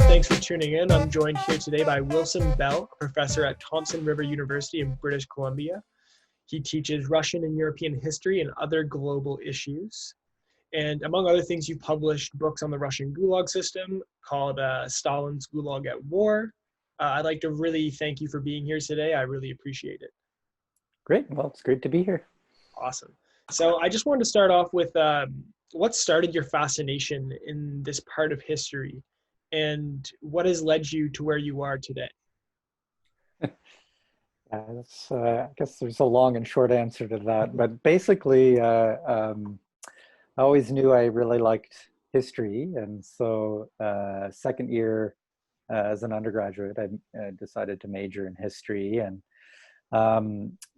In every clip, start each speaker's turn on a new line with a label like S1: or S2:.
S1: Thanks for tuning in. I'm joined here today by Wilson Bell, a professor at Thompson River University in British Columbia. He teaches Russian and European history and other global issues. And among other things, you published books on the Russian Gulag system called Stalin's Gulag at War. I'd like to really thank you for being here today. I really appreciate it.
S2: Great. Well, it's great to be here.
S1: Awesome. So I just wanted to start off with what started your fascination in this part of history, and what has led you to where you are today?
S2: I guess there's a long and short answer to that, but basically, I always knew I really liked history, and so second year as an undergraduate, I decided to major in history, and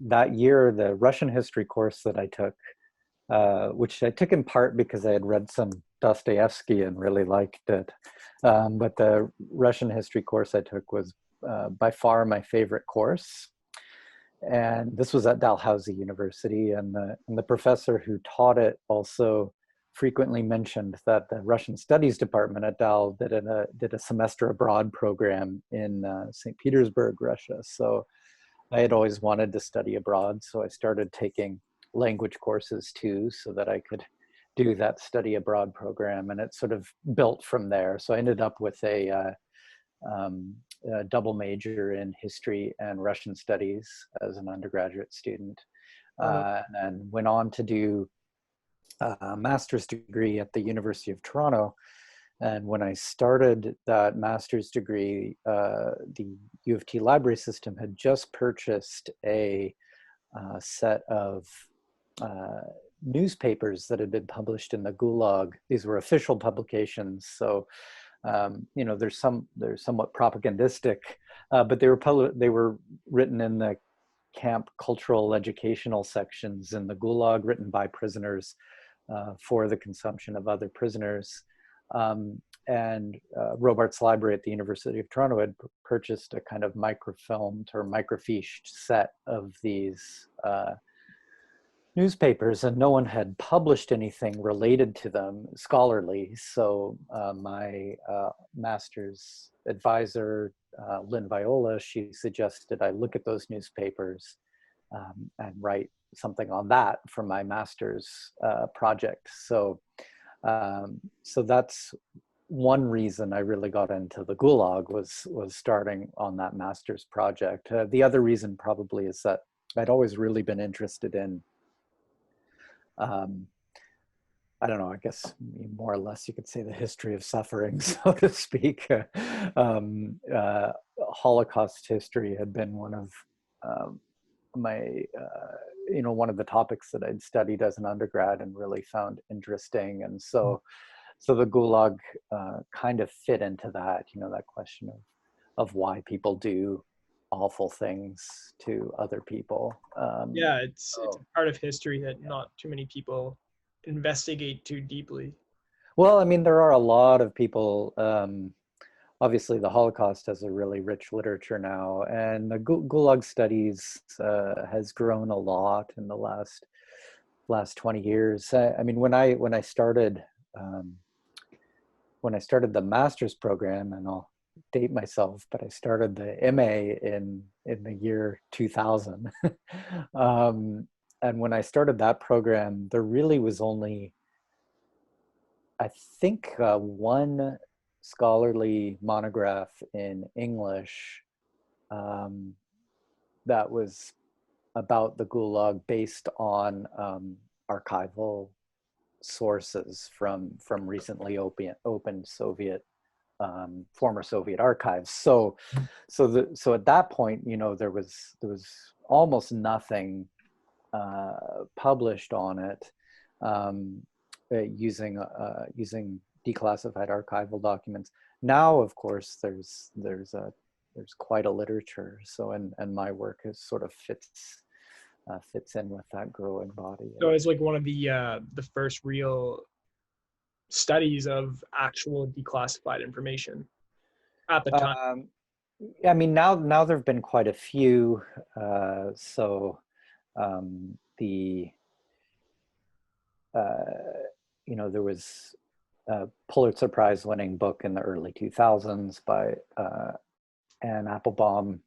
S2: that year, the Russian history course that I took, which I took in part because I had read some Dostoevsky and really liked it, but the Russian history course I took was by far my favorite course. And this was at Dalhousie University, and the professor who taught it also frequently mentioned that the Russian Studies department at Dal did a semester abroad program in St. Petersburg, Russia. So I had always wanted to study abroad, so I started taking language courses too, so that I could do that study abroad program, and it sort of built from there. So I ended up with a double major in history and Russian studies as an undergraduate student, and went on to do a master's degree at the University of Toronto. And when I started that master's degree, the U of T library system had just purchased a set of newspapers that had been published in the Gulag. These were official publications, so they're somewhat propagandistic, but they were written in the camp cultural educational sections in the Gulag, written by prisoners for the consumption of other prisoners. And Robarts Library at the University of Toronto had purchased a kind of microfilmed or microfiched set of these newspapers, and no one had published anything related to them scholarly. So my master's advisor, Lynn Viola, she suggested I look at those newspapers and write something on that for my master's project. So that's one reason I really got into the Gulag was starting on that master's project. The other reason probably is that I'd always really been interested in I don't know, I guess more or less you could say the history of suffering, so to speak. Holocaust history had been one of my, one of the topics that I'd studied as an undergrad and really found interesting. And so the Gulag kind of fit into that, that question of why people do awful things to other people.
S1: It's a part of history that not too many people investigate too deeply.
S2: Well, I mean, there are a lot of people. Obviously, the Holocaust has a really rich literature now, and the Gulag studies has grown a lot in the last 20 years. I mean, when I started the master's program, and I'll date myself, but I started the MA in the year 2000. And when I started that program, there really was only, I think, one scholarly monograph in English that was about the Gulag based on archival sources from recently opened Soviet former Soviet archives. So at that point, there was almost nothing published on it using declassified archival documents. Now, of course, there's quite a literature. So and my work is sort of fits in with that growing body.
S1: So it's like one of the first real studies of actual declassified information at the time.
S2: I mean, now there have been quite a few. There was Pulitzer Prize winning book in the early 2000s by Anne Applebaum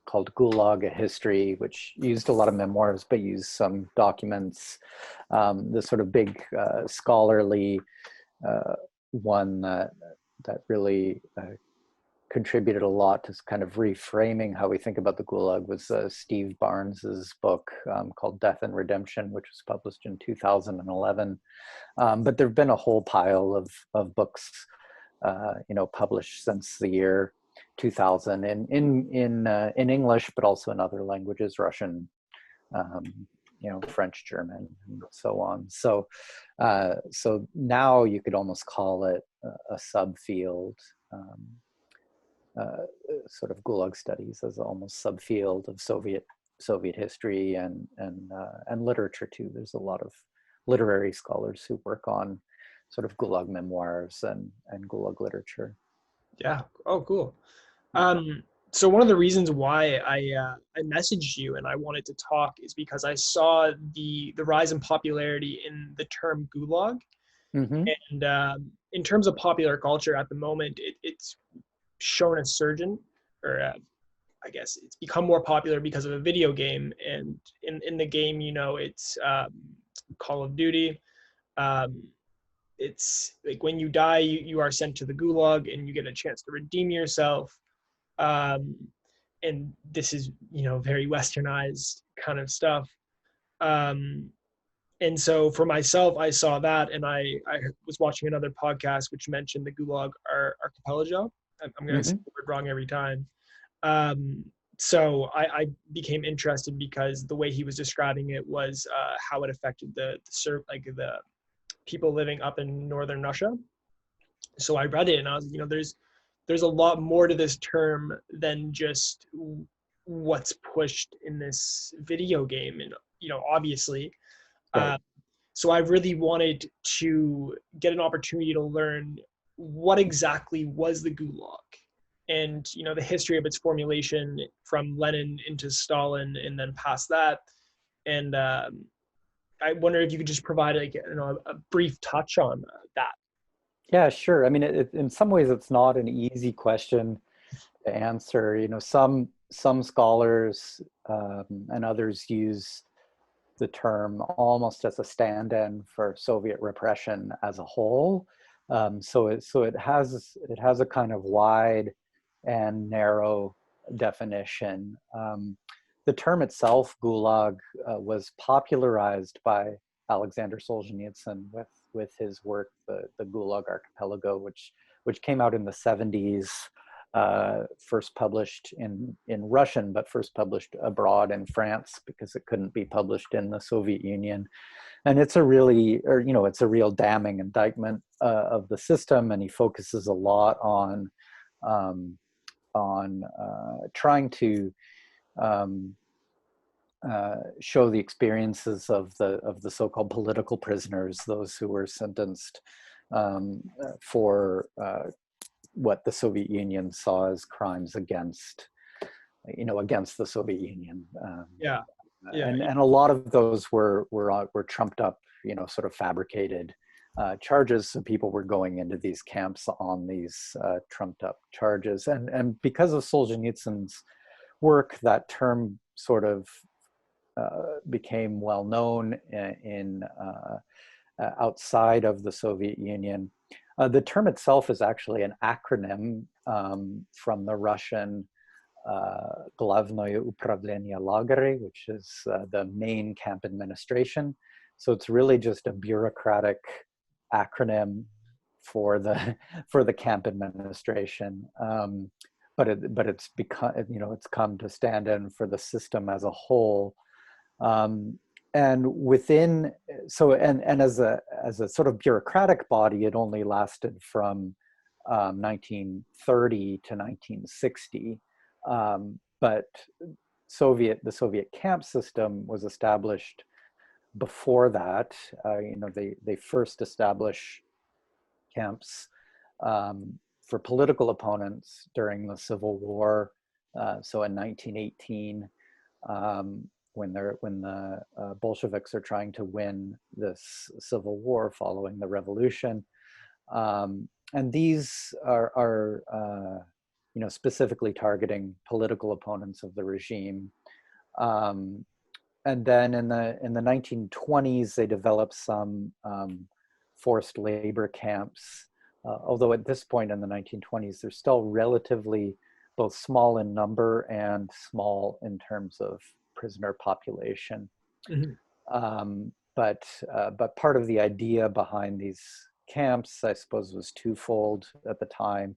S2: called Gulag, a History, which used a lot of memoirs, but used some documents. The sort of big scholarly one that really contributed a lot to kind of reframing how we think about the Gulag was Steve Barnes's book called Death and Redemption, which was published in 2011. But there have been a whole pile of books, published since the year 2000 in English, but also in other languages, Russian, French, German, and so on. So now you could almost call it a subfield. Sort of Gulag studies as almost subfield of Soviet history and literature too. There's a lot of literary scholars who work on sort of Gulag memoirs and Gulag literature.
S1: Yeah. Oh, cool. So one of the reasons why I messaged you and I wanted to talk is because I saw the rise in popularity in the term Gulag.
S2: Mm-hmm.
S1: And in terms of popular culture at the moment, it's shown a surgeon, or I guess it's become more popular because of a video game. And in the game, it's Call of Duty. It's like when you die, you are sent to the Gulag and you get a chance to redeem yourself. And this is, very westernized kind of stuff. And so for myself, I saw that, and I was watching another podcast which mentioned the Gulag archipelago. I'm going to say the word wrong every time. So I became interested because the way he was describing it was how it affected the people living up in northern Russia. So I read it, and I was, there's a lot more to this term than just what's pushed in this video game, and obviously.
S2: Right.
S1: So I really wanted to get an opportunity to learn what exactly was the Gulag, and the history of its formulation from Lenin into Stalin and then past that. And I wonder if you could just provide a brief touch on that.
S2: Yeah, sure. I mean, in some ways, it's not an easy question to answer. Some scholars and others use the term almost as a stand-in for Soviet repression as a whole. So it has a kind of wide and narrow definition. The term itself, Gulag, was popularized by Alexander Solzhenitsyn with his work, the Gulag Archipelago, which came out in the 70s. First published in Russian, but first published abroad in France because it couldn't be published in the Soviet Union. And it's a real damning indictment of the system. And he focuses a lot on trying to show the experiences of the so-called political prisoners, those who were sentenced for what the Soviet Union saw as crimes against the Soviet Union. And a lot of those were trumped up, sort of fabricated charges. So people were going into these camps on these trumped up charges. And because of Solzhenitsyn's work, that term sort of became well known in outside of the Soviet Union. The term itself is actually an acronym from the Russian Glavnoye Upravlение Lagery, which is the main camp administration. So it's really just a bureaucratic acronym for the camp administration. But it's become, it's come to stand in for the system as a whole. And within, and as a sort of bureaucratic body, it only lasted from 1930 to 1960. But the Soviet camp system was established before that. They first established camps for political opponents during the Civil War. So in 1918. When the Bolsheviks are trying to win this civil war following the revolution, And these are specifically targeting political opponents of the regime. And then in the 1920s, they developed some forced labor camps. Although at this point in the 1920s, they're still relatively both small in number and small in terms of prisoner population.
S1: Mm-hmm.
S2: But part of the idea behind these camps, I suppose, was twofold at the time,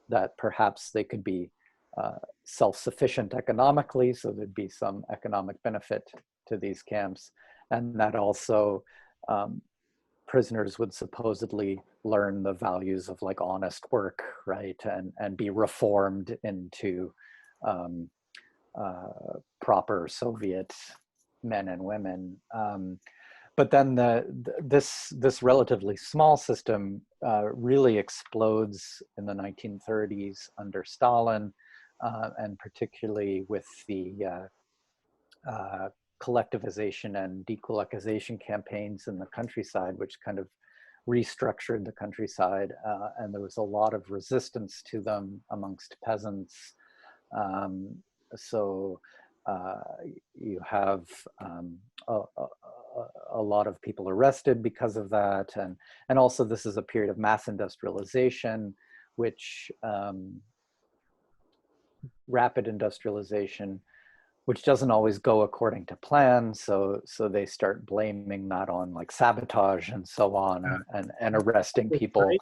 S2: that perhaps they could be self-sufficient economically, so there'd be some economic benefit to these camps, and that also prisoners would supposedly learn the values of like honest work, right, and be reformed into proper Soviet men and women. But then this relatively small system really explodes in the 1930s under Stalin, and particularly with the collectivization and dekulakization campaigns in the countryside, which kind of restructured the countryside, and there was a lot of resistance to them amongst peasants. So you have a lot of people arrested because of that, and also this is a period of mass industrialization, which rapid industrialization, which doesn't always go according to plan. So they start blaming that on like sabotage and so on, and arresting people.
S1: Right?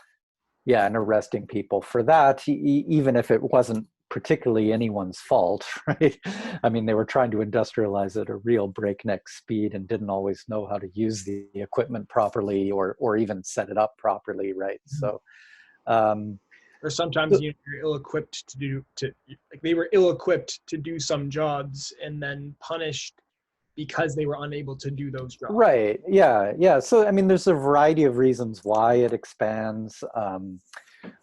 S2: Yeah, and arresting people for that, even if it wasn't particularly anyone's fault, right? I mean, they were trying to industrialize at a real breakneck speed and didn't always know how to use the equipment properly, or even set it up properly, right?
S1: Mm-hmm.
S2: So,
S1: Or sometimes you're ill-equipped like they were ill-equipped to do some jobs and then punished because they were unable to do those jobs.
S2: right, yeah. So I mean, there's a variety of reasons why it expands.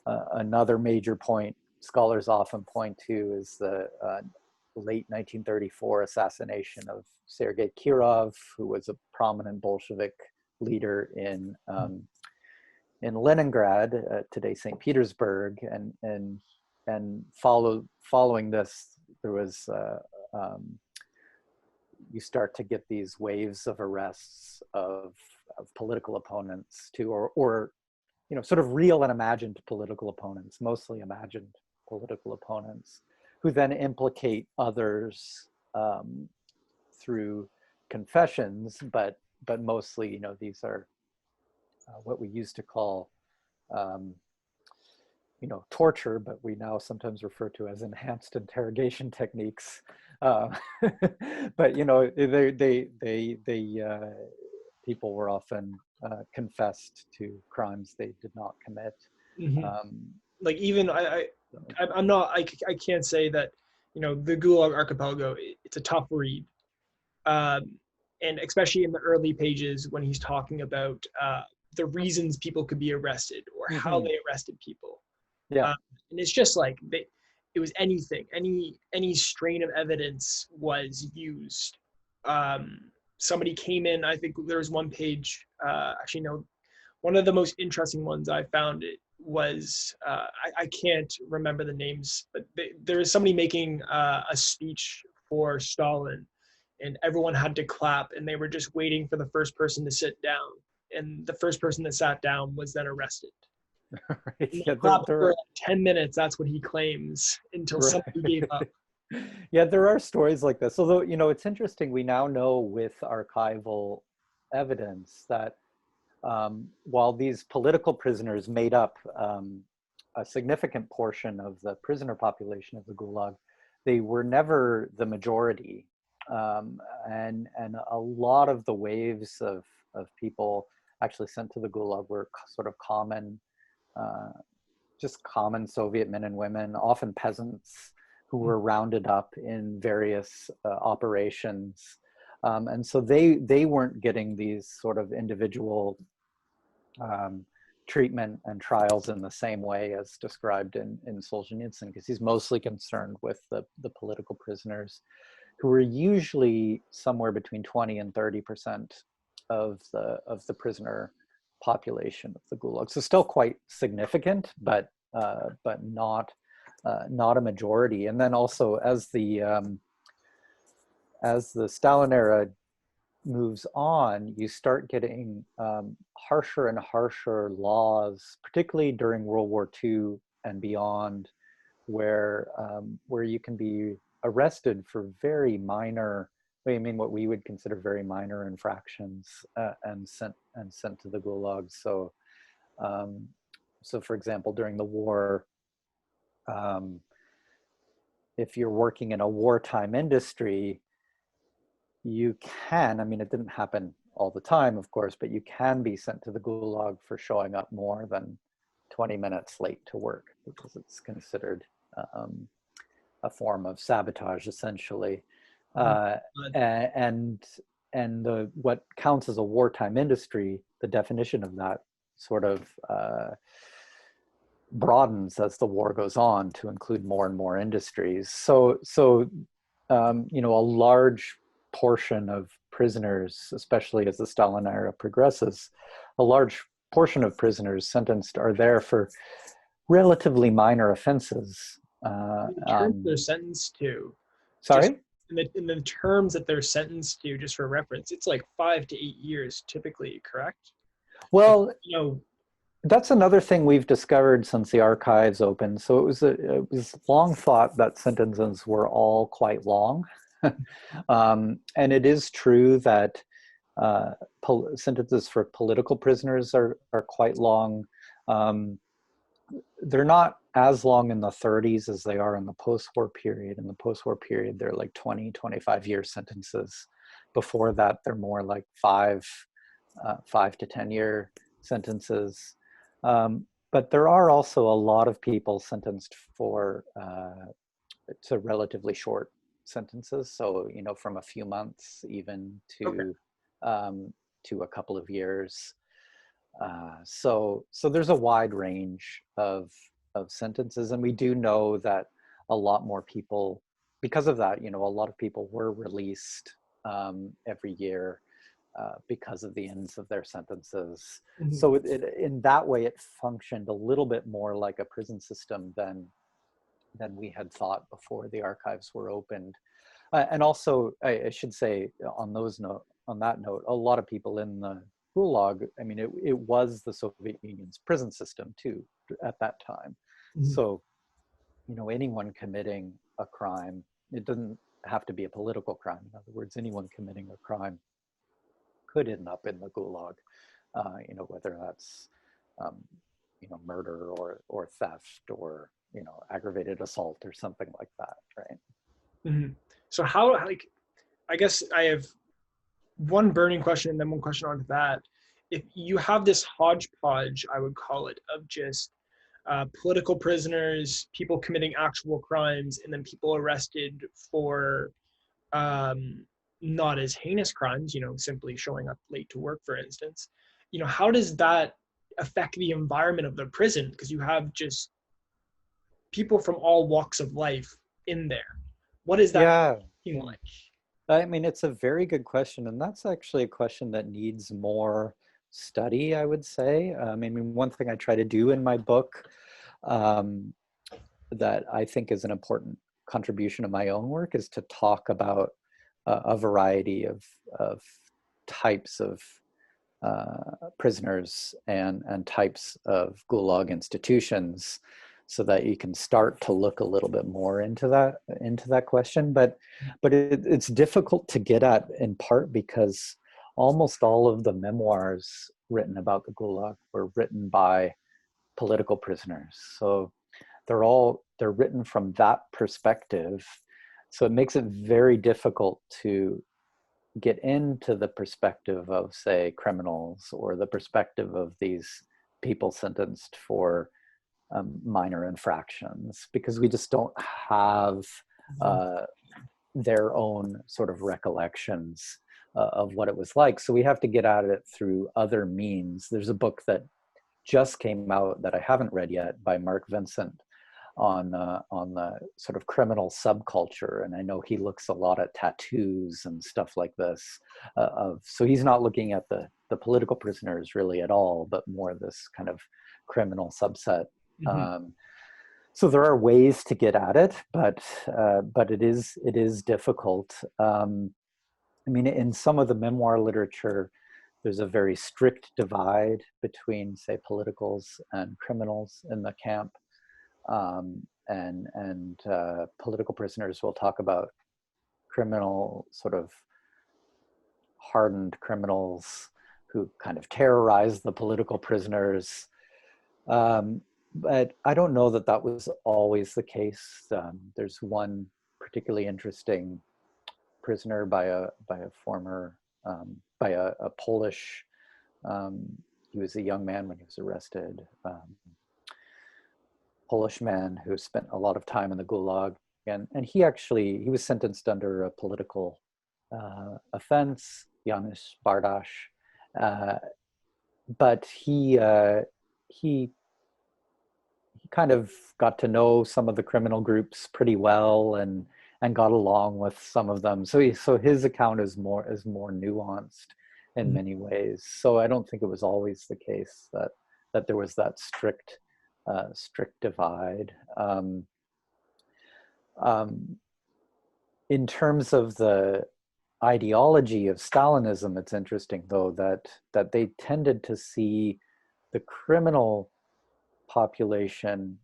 S2: Another major point scholars often point to is the late 1934 assassination of Sergei Kirov, who was a prominent Bolshevik leader in Leningrad, today St. Petersburg, and following this, there was you start to get these waves of arrests of political opponents too, or sort of real and imagined political opponents, mostly imagined political opponents, who then implicate others through confessions, but mostly, these are what we used to call, torture, but we now sometimes refer to as enhanced interrogation techniques. But people were often confessed to crimes they did not commit.
S1: Mm-hmm. Like even I'm not I can't say that the Gulag Archipelago, it's a tough read, and especially in the early pages when he's talking about the reasons people could be arrested or how they arrested people.
S2: Yeah.
S1: And it's just like it was anything, any strain of evidence was used. Somebody came in, I think there was one page, actually no, one of the most interesting ones I found it was, I can't remember the names, but there was somebody making a speech for Stalin, and everyone had to clap, and they were just waiting for the first person to sit down. And the first person that sat down was then arrested.
S2: Right.
S1: Yeah, for like 10 minutes, that's what he claims, until
S2: right.
S1: somebody gave up.
S2: Yeah, there are stories like this. Although, it's interesting, we now know with archival evidence that while these political prisoners made up a significant portion of the prisoner population of the Gulag, they were never the majority. And a lot of the waves of people actually sent to the Gulag were sort of just common Soviet men and women, often peasants, who were rounded up in various operations. And so they weren't getting these sort of individual treatment and trials in the same way as described in Solzhenitsyn, because he's mostly concerned with the political prisoners, who were usually somewhere between 20 and 30% of the prisoner population of the Gulag. So still quite significant, but not a majority. And then also as the Stalin era moves on, you start getting harsher and harsher laws, particularly during World War II and beyond, where you can be arrested for very minor, what we would consider very minor infractions, and sent to the Gulag. So, for example, during the war, if you're working in a wartime industry, you can, it didn't happen all the time, of course, but you can be sent to the Gulag for showing up more than 20 minutes late to work, because it's considered a form of sabotage, essentially. And what counts as a wartime industry, the definition of that sort of broadens as the war goes on to include more and more industries. So a large portion of prisoners, especially as the Stalin era progresses, a large portion of prisoners sentenced are there for relatively minor offenses.
S1: The terms they're sentenced to.
S2: Sorry?
S1: In the terms that they're sentenced to, just for reference, it's like 5 to 8 years typically, correct?
S2: Well, that's another thing we've discovered since the archives opened. So it was long thought that sentences were all quite long. And it is true that sentences for political prisoners are quite long. They're not as long in the 30s as they are in the post-war period. In the post-war period, they're like 20, 25-year sentences. Before that, they're more like 5 to 10-year sentences. But there are also a lot of people sentenced to relatively short sentences. So, from a few months even to a couple of years. So there's a wide range of sentences, and we do know that a lot more people, because of that, a lot of people were released every year because of the ends of their sentences. Mm-hmm. So in that way, it functioned a little bit more like a prison system than we had thought before the archives were opened. And also, I should say, on that note, a lot of people in the Gulag, it was the Soviet Union's prison system too at that time. Mm-hmm. So, anyone committing a crime, it doesn't have to be a political crime. In other words, anyone committing a crime could end up in the Gulag, whether that's, murder or theft or, aggravated assault or something like that, right?
S1: Mm-hmm. So I guess I have one burning question and then one question onto that. If you have this hodgepodge, I would call it, of just political prisoners, people committing actual crimes, and then people arrested for not as heinous crimes, simply showing up late to work, for instance, how does that affect the environment of the prison? Because you have just people from all walks of life in there. What is that like?
S2: It's a very good question. And that's actually a question that needs more study, I would say. One thing I try to do in my book that I think is an important contribution of my own work is to talk about a variety of types of prisoners and types of Gulag institutions, so that you can start to look a little bit more into that question. But it's difficult to get at, in part because almost all of the memoirs written about the Gulag were written by political prisoners. So they're written from that perspective. So it makes it very difficult to get into the perspective of, say, criminals, or the perspective of these people sentenced for minor infractions, because we just don't have their own sort of recollections of what it was like. So we have to get at it through other means. There's a book that just came out that I haven't read yet by Mark Vincent on the sort of criminal subculture. And I know he looks a lot at tattoos and stuff like this. So he's not looking at the political prisoners really at all, but more this kind of criminal subset.
S1: Mm-hmm.
S2: So there are ways to get at it, but it is difficult. I mean, in some of the memoir literature, there's a very strict divide between, say, politicals and criminals in the camp. And political prisoners will talk about criminal, sort of hardened criminals who kind of terrorize the political prisoners. But I don't know that that was always the case. There's one particularly interesting prisoner by a former by a Polish. He was a young man when he was arrested. Polish man who spent a lot of time in the Gulag, and he was sentenced under a political offense, Janusz Bardasz, but he kind of got to know some of the criminal groups pretty well and got along with some of them. So his account is more nuanced in many ways. So I don't think it was always the case that there was that strict divide. In terms of the ideology of Stalinism, it's interesting though that they tended to see the criminal population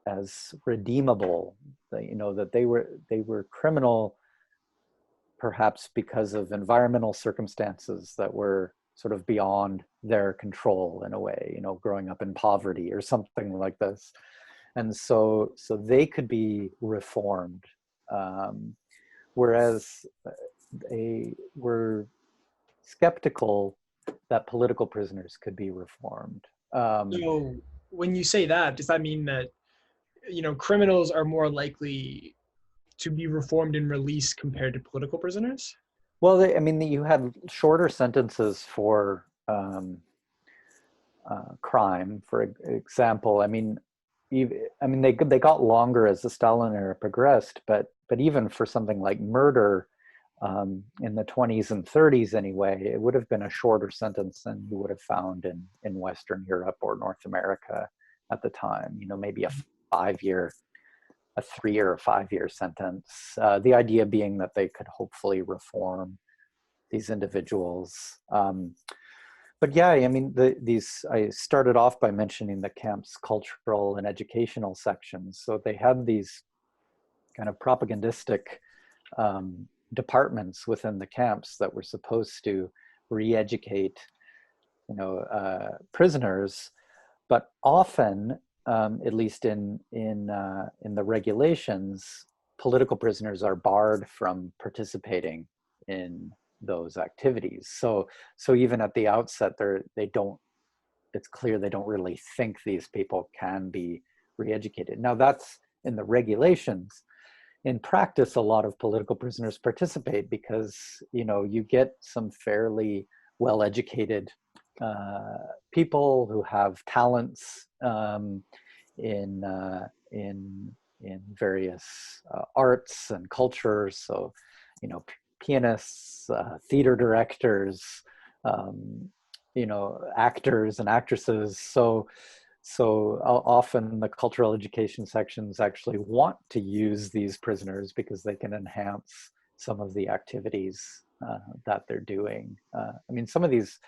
S2: as redeemable. That they were criminal perhaps because of environmental circumstances that were sort of beyond their control in a way, growing up in poverty or something like this. And so they could be reformed, whereas they were skeptical that political prisoners could be reformed.
S1: So when you say that, does that mean that, criminals are more likely to be reformed and released compared to political prisoners?
S2: Well, you had shorter sentences for crime, for example. They got longer as the Stalin era progressed, but even for something like murder in the 20s and 30s anyway, it would have been a shorter sentence than you would have found in Western Europe or North America at the time. Maybe a 3 or 5 year sentence. The idea being that they could hopefully reform these individuals. But yeah, I started off by mentioning the camp's cultural and educational sections. So they had these kind of propagandistic departments within the camps that were supposed to re-educate, prisoners, but often, at least in the regulations, political prisoners are barred from participating in those activities. So even at the outset, it's clear they don't really think these people can be re-educated. Now that's in the regulations. In practice, a lot of political prisoners participate because, you get some fairly well-educated people who have talents in various arts and cultures. So, pianists, theater directors, actors and actresses. So often the cultural education sections actually want to use these prisoners because they can enhance some of the activities that they're doing. Some of these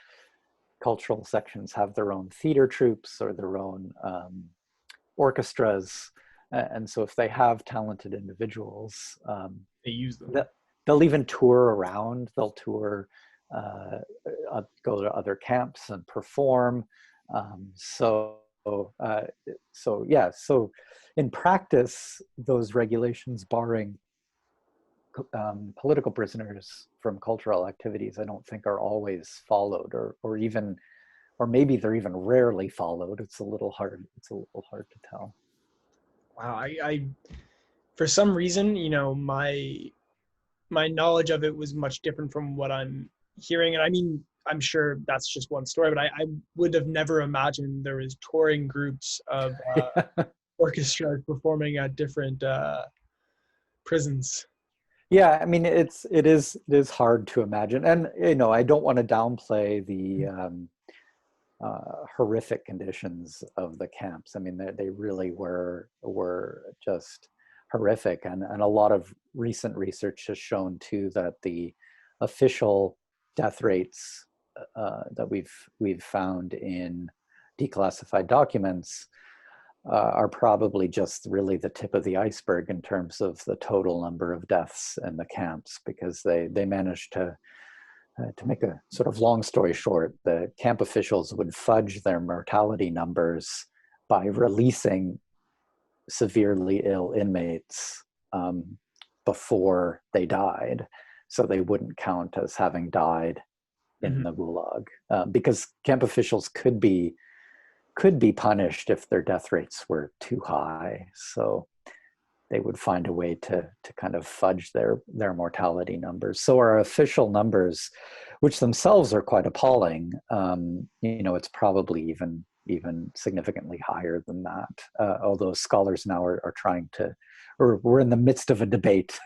S2: cultural sections have their own theater troupes or their own orchestras. And so if they have talented individuals,
S1: They use them.
S2: They'll even tour around. They'll tour, go to other camps and perform. So in practice, those regulations barring political prisoners from cultural activities, I don't think are always followed, or maybe they're even rarely followed. It's a little hard to tell.
S1: Wow, I for some reason, my knowledge of it was much different from what I'm hearing. And I'm sure that's just one story, but I would have never imagined there was touring groups of orchestra performing at different prisons.
S2: Yeah, I mean, it is hard to imagine, and I don't want to downplay the horrific conditions of the camps. I mean, they really were just horrific, and a lot of recent research has shown too that the official death rates that we've found in declassified documents are probably just really the tip of the iceberg in terms of the total number of deaths in the camps, because they managed to make a sort of long story short, the camp officials would fudge their mortality numbers by releasing severely ill inmates before they died, so they wouldn't count as having died in the Gulag, because camp officials could be punished if their death rates were too high. So they would find a way to kind of fudge their mortality numbers. So our official numbers, which themselves are quite appalling, it's probably even significantly higher than that. Although scholars now are trying to, or we're in the midst of a debate,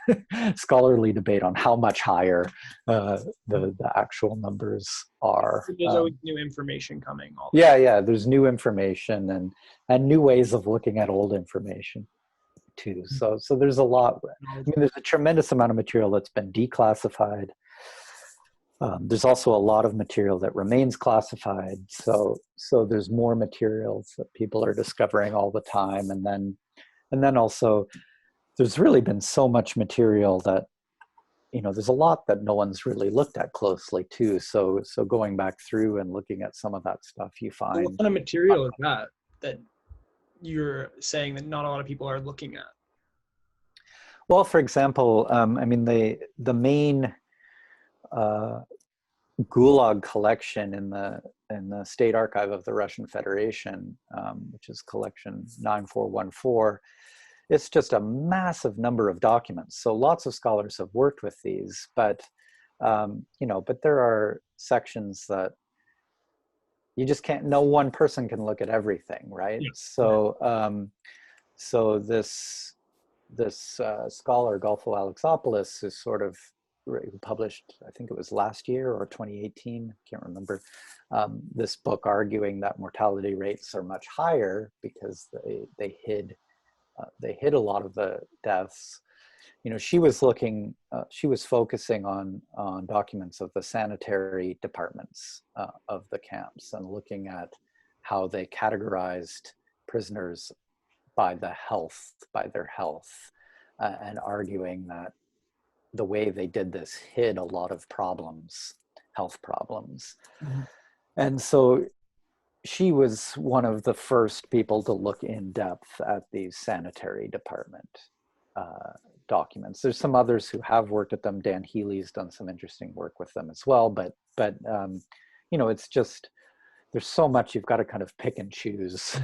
S2: scholarly debate on how much higher the actual numbers are.
S1: There's always new information coming.
S2: Yeah, there's new information and new ways of looking at old information too. So there's a lot. I mean, there's a tremendous amount of material that's been declassified. There's also a lot of material that remains classified. So there's more materials that people are discovering all the time. And then also there's really been so much material that, there's a lot that no one's really looked at closely too. So going back through and looking at some of that stuff, you find.
S1: What kind of material is that you're saying that not a lot of people are looking at?
S2: Well, for example, I mean, the main Gulag collection in the State Archive of the Russian Federation, which is collection 9414, it's just a massive number of documents. So lots of scholars have worked with these, but there are sections that you just can't. No one person can look at everything, right? Yeah. So this scholar Golfo Alexopoulos is sort of who published, I think it was last year or 2018, can't remember, this book arguing that mortality rates are much higher because they hid a lot of the deaths. She was focusing on documents of the sanitary departments of the camps and looking at how they categorized prisoners by their health, and arguing that the way they did this hid a lot of health problems. Mm-hmm. And so she was one of the first people to look in depth at these sanitary department documents. There's some others who have worked at them. Dan Healy's done some interesting work with them as well, but it's just, there's so much, you've got to kind of pick and choose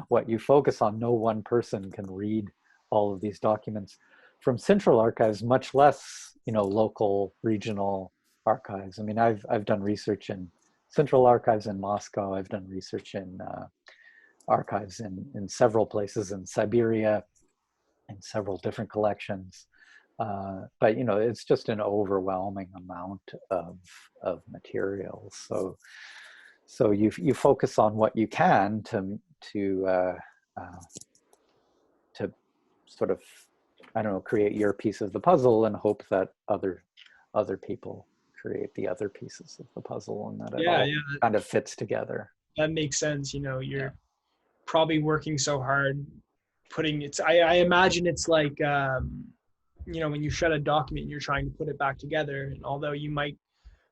S2: what you focus on. No one person can read all of these documents from central archives, much less, local, regional archives. I mean, I've done research in central archives in Moscow. I've done research in archives in several places in Siberia, in several different collections. But, it's just an overwhelming amount of material. So you focus on what you can to sort of, I don't know, create your piece of the puzzle and hope that other people create the other pieces of the puzzle, and that it all kind of fits together.
S1: That makes sense. You're probably working so hard putting it. I imagine it's like, when you shut a document, you're trying to put it back together. And although you might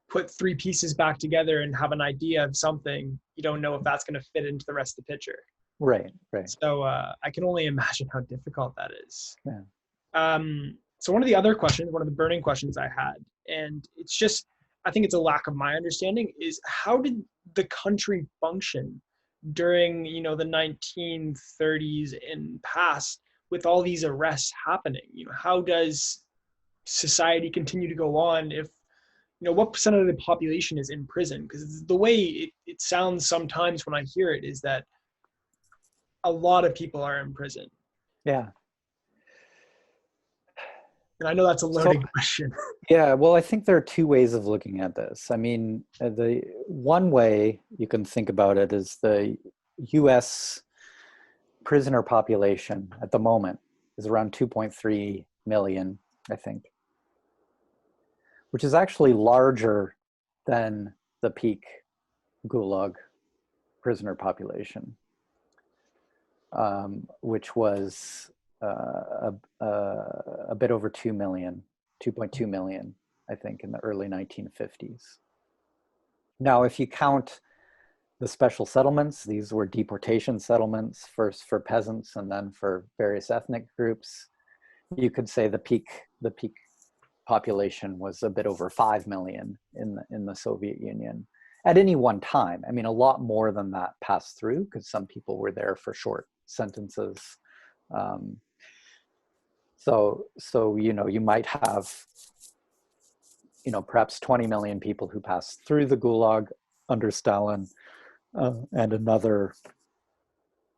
S1: put three pieces back together and have an idea of something, you don't know if that's going to fit into the rest of the picture.
S2: Right.
S1: So I can only imagine how difficult that is.
S2: Yeah.
S1: So one of the burning questions I had, and it's just, I think it's a lack of my understanding, is how did the country function during, the 1930s and past with all these arrests happening? How does society continue to go on if, what percent of the population is in prison? Because the way it sounds sometimes when I hear it is that a lot of people are in prison.
S2: Yeah.
S1: And I know that's a
S2: So,
S1: loaded question.
S2: yeah, well, I think there are two ways of looking at this. I mean, the one way you can think about it is the US prisoner population at the moment is around 2.3 million, I think, which is actually larger than the peak Gulag prisoner population, which was a bit over 2 million, 2.2 million, I think, in the early 1950s. Now, if you count the special settlements, these were deportation settlements, first for peasants and then for various ethnic groups. You could say the peak population was a bit over 5 million in the Soviet Union at any one time. I mean, a lot more than that passed through because some people were there for short sentences. So you might have, perhaps 20 million people who passed through the Gulag under Stalin, and another,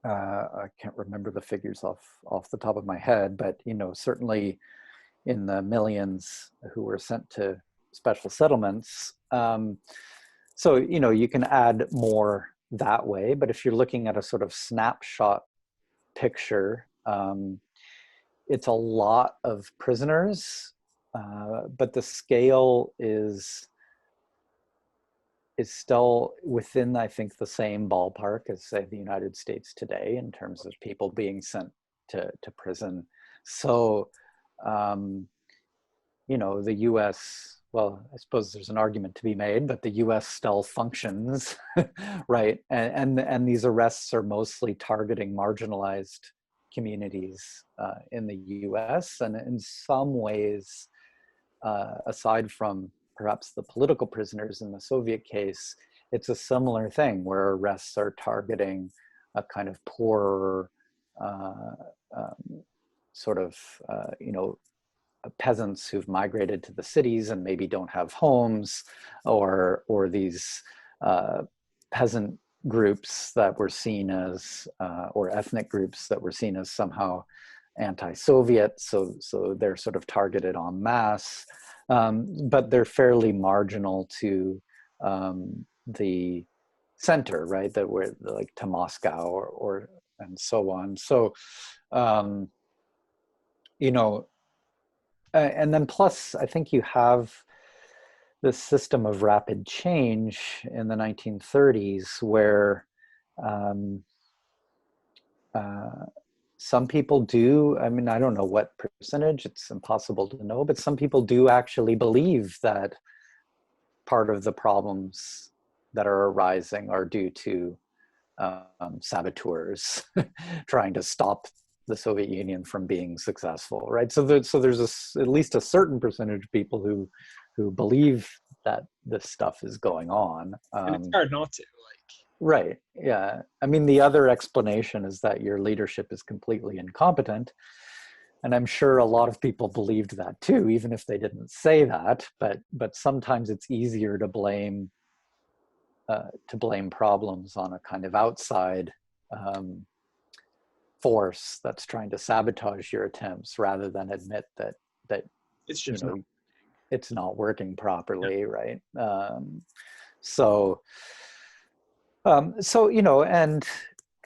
S2: I can't remember the figures off the top of my head, but certainly in the millions who were sent to special settlements. So you can add more that way, but if you're looking at a sort of snapshot picture, it's a lot of prisoners, but the scale is still within, I think, the same ballpark as, say, the United States today in terms of people being sent to prison. So, the US, well, I suppose there's an argument to be made, but the US still functions, right? And these arrests are mostly targeting marginalized communities in the US. And in some ways, aside from perhaps the political prisoners in the Soviet case, it's a similar thing where arrests are targeting a kind of poorer sort of, peasants who've migrated to the cities and maybe don't have homes, or these peasant groups that were seen as, or ethnic groups that were seen as somehow anti-Soviet, so they're sort of targeted en masse, but they're fairly marginal to the center, right? That were like to Moscow or and so on. So, and then plus, I think you have this system of rapid change in the 1930s where some people do, I mean, I don't know what percentage, it's impossible to know, but some people do actually believe that part of the problems that are arising are due to saboteurs trying to stop the Soviet Union from being successful, right? So there's at least a certain percentage of people who believe that this stuff is going on.
S1: And it's hard not to.
S2: Right, yeah. I mean, the other explanation is that your leadership is completely incompetent. And I'm sure a lot of people believed that too, even if they didn't say that. But sometimes it's easier to blame problems on a kind of outside force that's trying to sabotage your attempts, rather than admit that
S1: It's just
S2: it's not working properly, yeah. Right? So and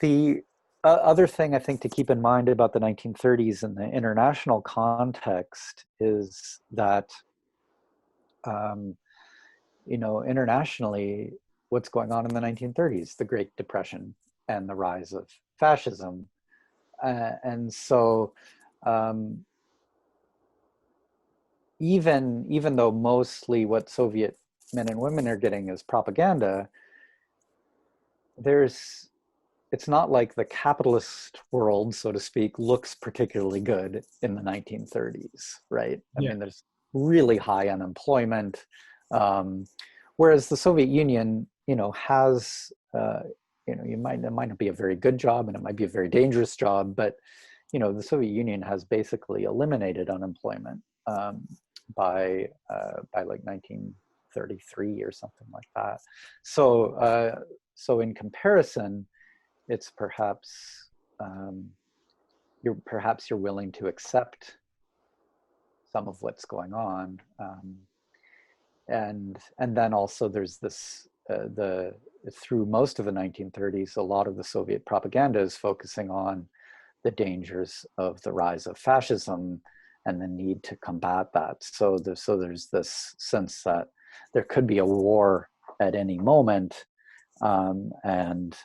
S2: the other thing I think to keep in mind about the 1930s in the international context is that internationally, what's going on in the 1930s, the Great Depression and the rise of fascism. And so even though mostly what Soviet men and women are getting is propaganda, it's not like the capitalist world, so to speak, looks particularly good in the 1930s, right? I mean, there's really high unemployment, whereas the Soviet Union, has, it might not be a very good job, and it might be a very dangerous job, but the Soviet Union has basically eliminated unemployment by like 1933 or something like that. So in comparison, it's perhaps perhaps you're willing to accept some of what's going on. And then also there's this, through most of the 1930s, a lot of the Soviet propaganda is focusing on the dangers of the rise of fascism and the need to combat that. So there's this sense that there could be a war at any moment, and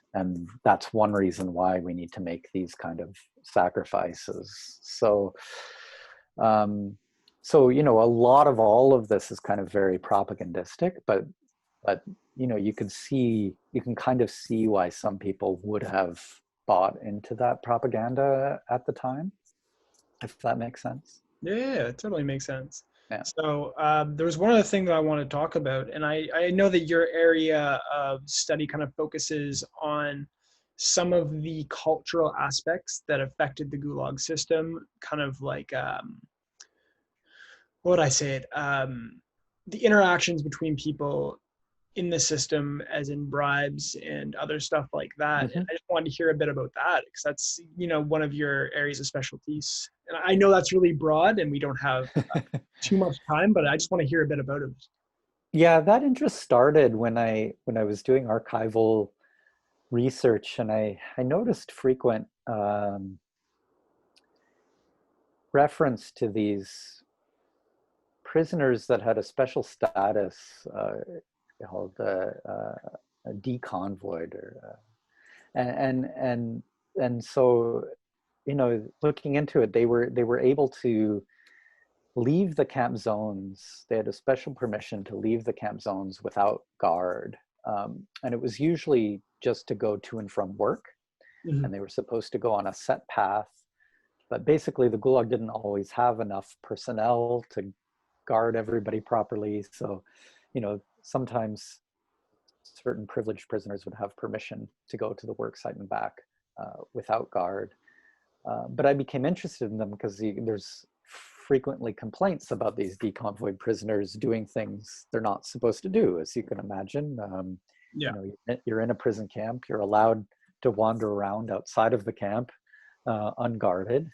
S2: that's one reason why we need to make these kind of sacrifices. So you know, a lot of all of this is kind of very propagandistic, but you know, you can kind of see why some people would have bought into that propaganda at the time, if that makes sense.
S1: Yeah, it totally makes sense.
S2: Yeah.
S1: So there was one other thing that I want to talk about, and I know that your area of study kind of focuses on some of the cultural aspects that affected the Gulag system, kind of like, what would I say it? The interactions between people in the system, as in bribes and other stuff like that.
S2: Mm-hmm.
S1: And I just wanted to hear a bit about that, because that's, you know, one of your areas of specialties. And I know that's really broad and we don't have too much time, but I just want to hear a bit about it.
S2: Yeah, that interest started when I was doing archival research, and I noticed frequent reference to these prisoners that had a special status called deconvoyed, or and so, you know, looking into it, they were able to leave the camp zones. They had a special permission to leave the camp zones without guard, and it was usually just to go to and from work,
S1: Mm-hmm.
S2: and they were supposed to go on a set path. But basically, the Gulag didn't always have enough personnel to guard everybody properly. So, you know, sometimes certain privileged prisoners would have permission to go to the work site and back without guard. But I became interested in them because there's frequently complaints about these deconvoyed prisoners doing things they're not supposed to do, as you can imagine.
S1: Yeah.
S2: You know, you're in a prison camp, you're allowed to wander around outside of the camp unguarded.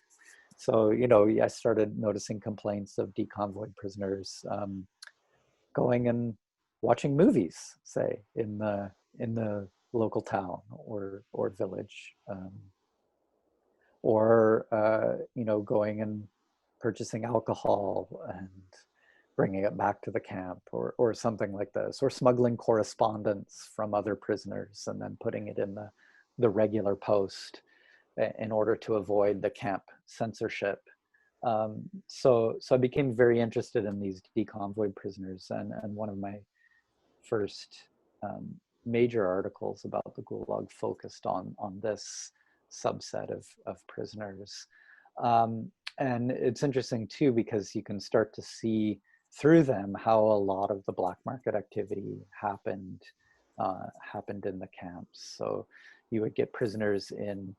S2: So, you know, I started noticing complaints of deconvoyed prisoners going and watching movies, say, in the local town or village, or you know, going and purchasing alcohol and bringing it back to the camp, or something like this, or smuggling correspondence from other prisoners and then putting it in the regular post in order to avoid the camp censorship. So I became very interested in these deconvoyed prisoners, and one of my first major articles about the Gulag focused on this subset of prisoners. And it's interesting too, because you can start to see through them how a lot of the black market activity happened in the camps. So you would get prisoners in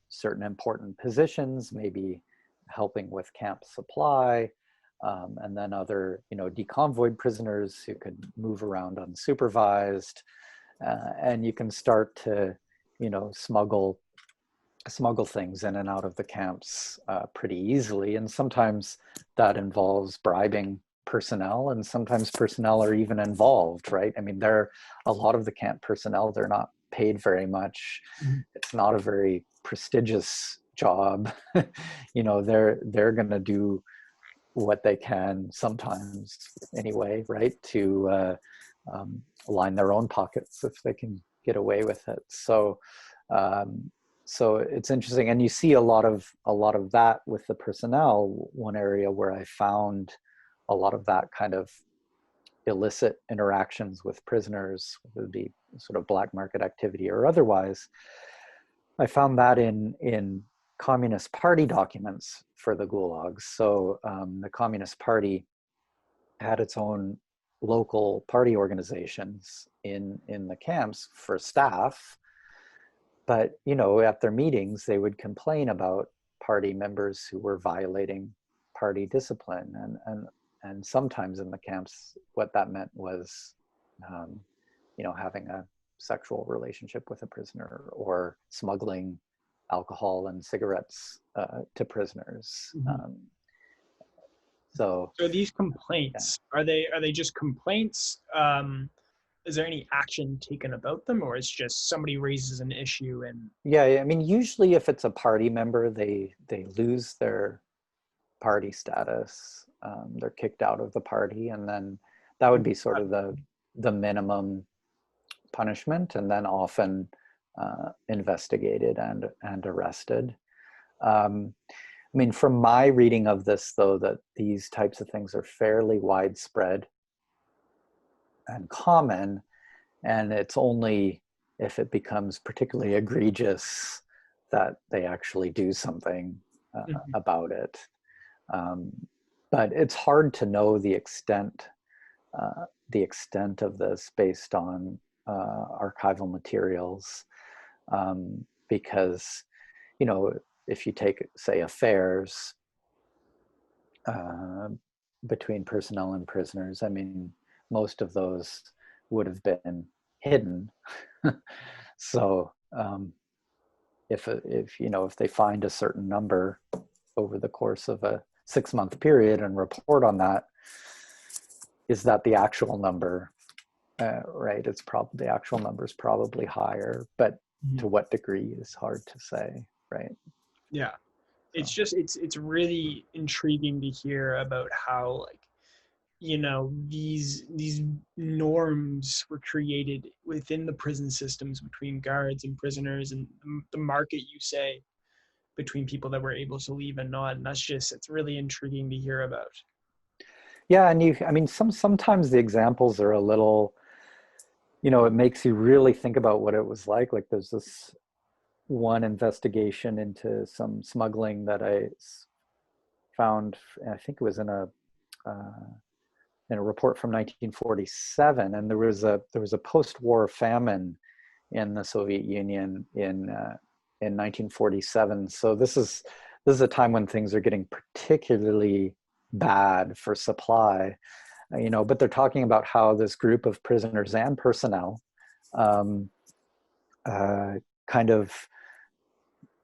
S2: certain important positions, maybe helping with camp supply, and then other, you know, deconvoyed prisoners who could move around unsupervised, and you can start to, you know, smuggle things in and out of the camps pretty easily. And sometimes that involves bribing personnel, and sometimes personnel are even involved, right? I mean, a lot of the camp personnel, they're not paid very much.
S1: Mm-hmm.
S2: It's not a very prestigious job. You know, they're going to do what they can sometimes anyway, right, to line their own pockets if they can get away with it. So so it's interesting, and you see a lot of that with the personnel. One area where I found a lot of that kind of illicit interactions with prisoners, would be sort of black market activity or otherwise, I found that in Communist Party documents for the gulags. So the Communist Party had its own local party organizations in the camps for staff, but, you know, at their meetings they would complain about party members who were violating party discipline, and sometimes in the camps what that meant was you know, having a sexual relationship with a prisoner, or smuggling alcohol and cigarettes to prisoners.
S1: Mm-hmm.
S2: So
S1: So these complaints, are they just complaints? Is there any action taken about them, or it's just somebody raises an issue and
S2: yeah, I mean, usually if it's a party member, they lose their party status. They're kicked out of the party, and then that would be sort of the minimum punishment, and then often investigated and arrested. I mean, from my reading of this, though, that these types of things are fairly widespread and common, and it's only if it becomes particularly egregious that they actually do something about it. But it's hard to know the extent of this based on archival materials, because, you know, if you take, say, affairs between personnel and prisoners, I mean, most of those would have been hidden. So if you know, if they find a certain number over the course of a 6-month period and report on that, is that the actual number? Right, it's probably, the actual number is probably higher, but to what degree is hard to say, right?
S1: Yeah, it's just it's really intriguing to hear about how, like, you know, these norms were created within the prison systems between guards and prisoners, and the market, you say, between people that were able to leave and not. And that's just, it's really intriguing to hear about.
S2: Yeah, and I mean, sometimes the examples are a little, you know, it makes you really think about what it was like. Like there's this one investigation into some smuggling that I found, I think it was in a report from 1947, and there was a post-war famine in the Soviet Union in 1947. So this is a time when things are getting particularly bad for supply, you know. But they're talking about how this group of prisoners and personnel kind of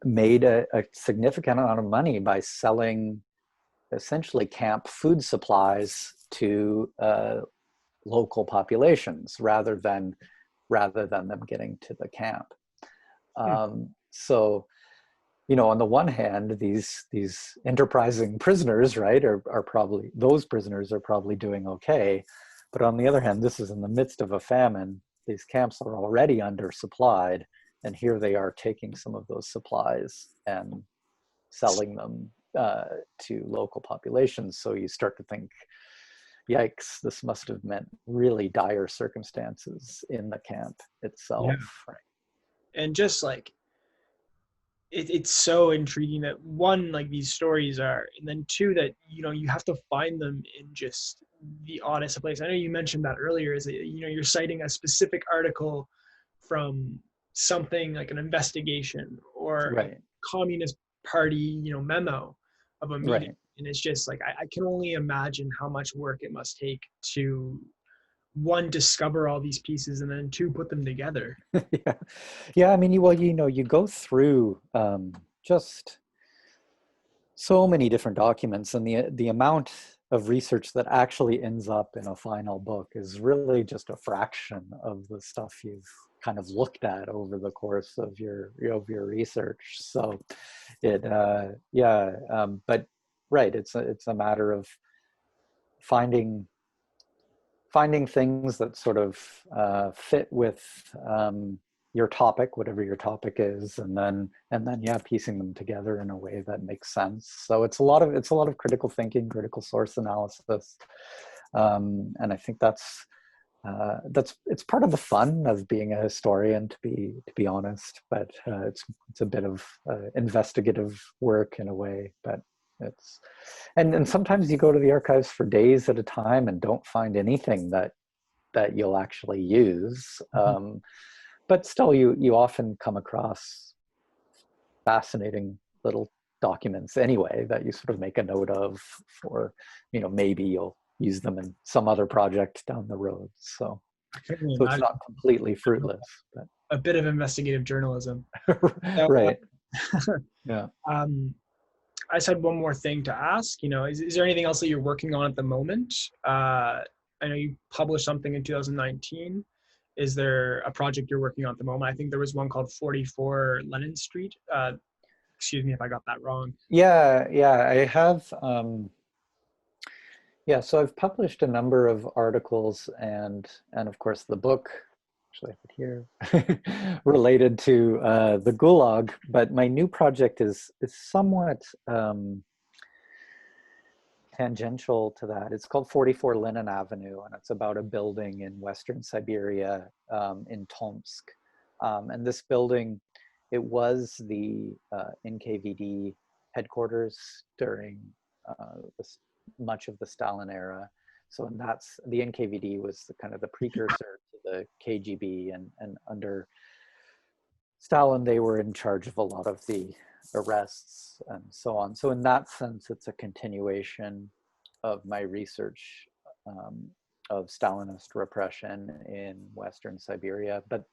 S2: made a significant amount of money by selling essentially camp food supplies to local populations rather than them getting to the camp. So, you know, on the one hand, these enterprising prisoners, right, are probably, those prisoners are probably doing okay, but on the other hand, this is in the midst of a famine. These camps are already undersupplied, and here they are taking some of those supplies and selling them to local populations. So you start to think, yikes, this must have meant really dire circumstances in the camp itself.
S1: Yeah.
S2: Right?
S1: And just like, it's so intriguing that, one, like these stories are, and then two, that, you know, you have to find them in just the oddest of places. I know you mentioned that earlier, is that, you know, you're citing a specific article from something like an investigation or
S2: Right.
S1: a Communist Party, you know, memo of a meeting.
S2: Right.
S1: And it's just like, I can only imagine how much work it must take to, one, discover all these pieces, and then two, put them together.
S2: Yeah. I mean, you go through just so many different documents, and the amount of research that actually ends up in a final book is really just a fraction of the stuff you've kind of looked at over the course of your research. So but right, it's a matter of finding things that sort of fit with your topic, whatever your topic is, and then piecing them together in a way that makes sense. So it's a lot of critical thinking, critical source analysis, and I think that's it's part of the fun of being a historian, to be honest. But it's a bit of investigative work in a way. But it's and sometimes you go to the archives for days at a time and don't find anything that you'll actually use. But still, you often come across fascinating little documents anyway that you sort of make a note of for, you know, maybe you'll use them in some other project down the road. So it's not completely fruitless. But
S1: a bit of investigative journalism.
S2: right. Yeah.
S1: I just had one more thing to ask. Is there anything else that you're working on at the moment? I know you published something in 2019. Is there a project you're working on at the moment? I think there was one called 44 Lenin Street. Excuse me if I got that wrong.
S2: Yeah, I have. Yeah, so I've published a number of articles and of course the book, actually I have it here, related to the Gulag. But my new project is somewhat tangential to that. It's called 44 Lenin Avenue, and it's about a building in Western Siberia, in Tomsk. And this building, it was the NKVD headquarters during much of the Stalin era. So that's the NKVD was the kind of the precursor to the KGB, and under Stalin, they were in charge of a lot of the arrests and so on. So in that sense, it's a continuation of my research of Stalinist repression in Western Siberia. But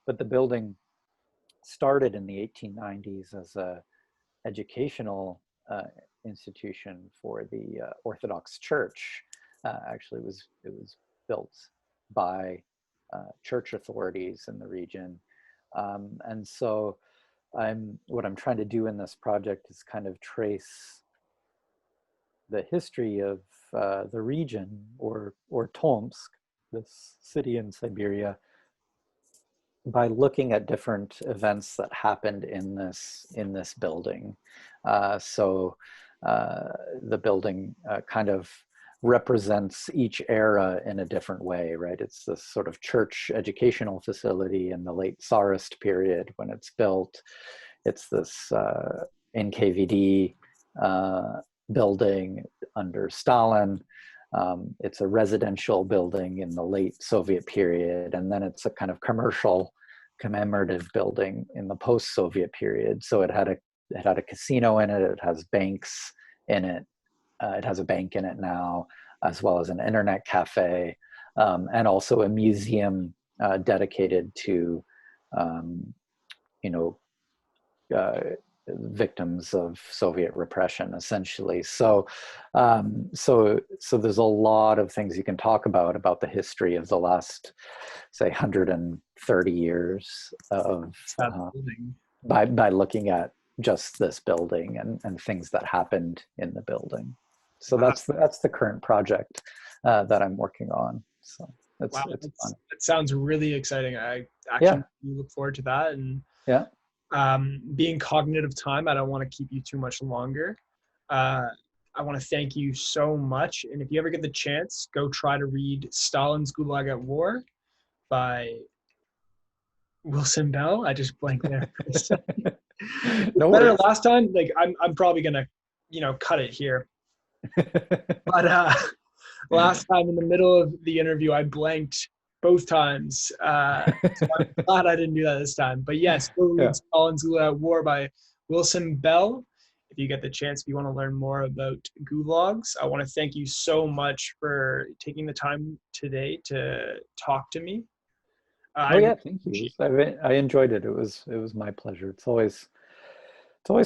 S2: the building started in the 1890s as a educational institution for the Orthodox Church. Actually, it was built by church authorities in the region. And so what I'm trying to do in this project is kind of trace the history of the region, or Tomsk, this city in Siberia, by looking at different events that happened in this building. So the building kind of represents each era in a different way, right? It's this sort of church educational facility in the late Tsarist period when it's built. It's this NKVD building under Stalin. It's a residential building in the late Soviet period, and then it's a kind of commercial commemorative building in the post-Soviet period. So it had a casino in it. It has banks in it. It has a bank in it now, as well as an internet cafe, and also a museum dedicated to, victims of Soviet repression, essentially. So there's a lot of things you can talk about the history of the last, say, 130 years of by looking at just this building and things that happened in the building. So that's the current project that I'm working on. So it's fun.
S1: It sounds really exciting. I actually look forward to that. And being cognizant of time, I don't want to keep you too much longer. I want to thank you so much. And if you ever get the chance, go try to read Stalin's Gulag at War by Wilson Bell. I just blanked there. No better worries. Last time. Like I'm probably gonna, cut it here. But last time in the middle of the interview, I blanked both times. So I'm glad I didn't do that this time. But yes, go read Stalin's Gulag at War by Wilson Bell. If you get the chance, if you want to learn more about gulags. I want to thank you so much for taking the time today to talk to me.
S2: Thank you. I enjoyed it. It was my pleasure. It's always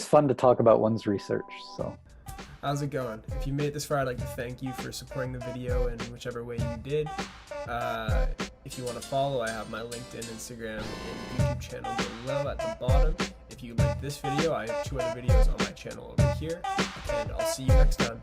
S2: fun to talk about one's research. So
S1: how's it going? If you made it this far, I'd like to thank you for supporting the video in whichever way you did. If you want to follow, I have my LinkedIn, Instagram, and YouTube channel below at the bottom. If you like this video, I have 2 other videos on my channel over here, and I'll see you next time.